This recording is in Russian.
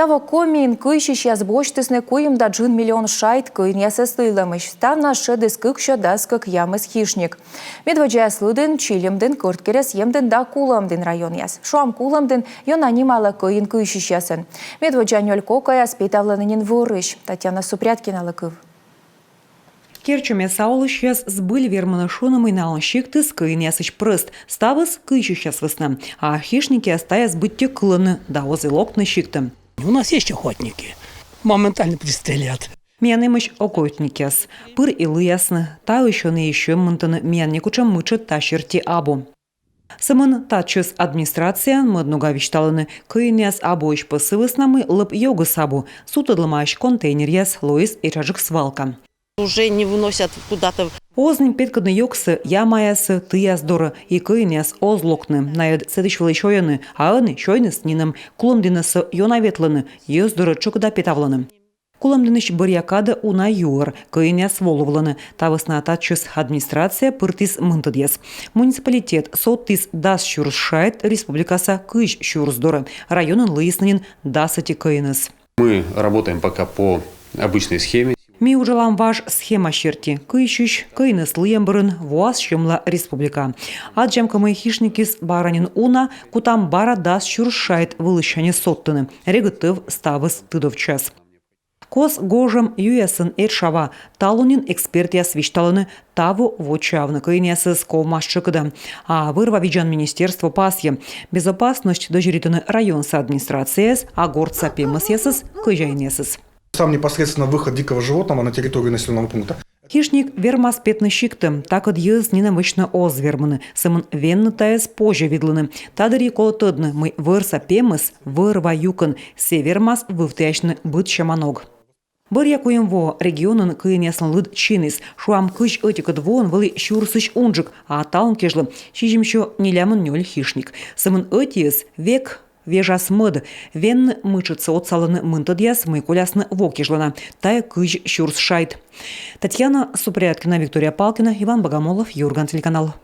Таво комин кыйши щас боштысны куемда 1 миллион шайт кыйн ясыстыйлымыш. Тана шедыскык щодаскык ямыс хишник. Медводжая слыдын, чилемдын, кырткерес емдын да куламдын район яс. Шуам куламдын йон анимала кыйн кыйши щасын. Медводжа нёлько каяс петавланынин вырыш. Татьяна Супряткина лыкыв. Керчуме саулы щас сбыль вермана шуном и налон щиктыс кыйн ясыч прыст. Ставыс кыйчу щас высна. А хищники остаяс быть клыны, да озылокны щиктым. У нас есть охотники. Моментально пристрелят. Мянымыч окойтникес. Пыр илы ясны. Та еще не еще мынтыны мянникучам мычы тащерти абу. Сымын татчыс администрация мыднуга вишталыны кыйн яс абу иш пысывыснамы лып йогы сабу. Сутыдлымаш контейнер яс лоис и чажык свалка. Уже не выносят куда-то. Озним петкадны йоксы ямаясы тыяздоры и кыйняс озлокны. Найд цедыч вылычояны, а аны шойны снинам кулымдинасы йонаветлыны, йоздоры чукда петавлыны. Кулымдыныш барьякада уна юр, кыйняс воловлыны. Тавысна татчыс администрация пыртис мынтыдес. Муниципалитет соттис дас шуршайт республикаса кыйш шурздоры. Районын лыйснынин дасыти кыйныс. Мы работаем пока по обычной схеме. Ми ужалам ваш схема щерти. Кыйшыш, кыйныс лыембырын, вуаз щемла республика. Аджамка мы хищникис баранин уна, кутам бара дас шуршайт вылыщане соттыны. Регатыв ставыс тыдовчас. Кос гожам юясын эршава, талунин эксперт яс вишталыны таву вочавны кыйнясыз ковмашчыкыда. А вырва виджан министерство пасье. Безопасность дожиритыны районса администрацияс, а горца пемыс ясыз кыйжайнесыз. Сам непосредственно выход дикого животного на территорию населенного пункта. Хищник вермас петны щиктым, так от ез ненамычно озверманы, сымын венны таяс позже видлыны. Тадари колотыдны, мы вырса пемыс, вырва юкын, севермас вывтяшны быт шаманог. Бір якуем во регионын кыйын яслын лыд чинис, шуам кыш этикад вон вылы щурсыш унжик, а талын кежлы, щижимшо нелямын нёль хищник. Сымын этиес век вежас мыд, вен мычыцы отсалыны мынтыдьяс мыколясны вокежлана, тая кыж щурс шайт. Татьяна Супряткина, Виктория Палкина, Иван Богомолов, Юрган, телеканал.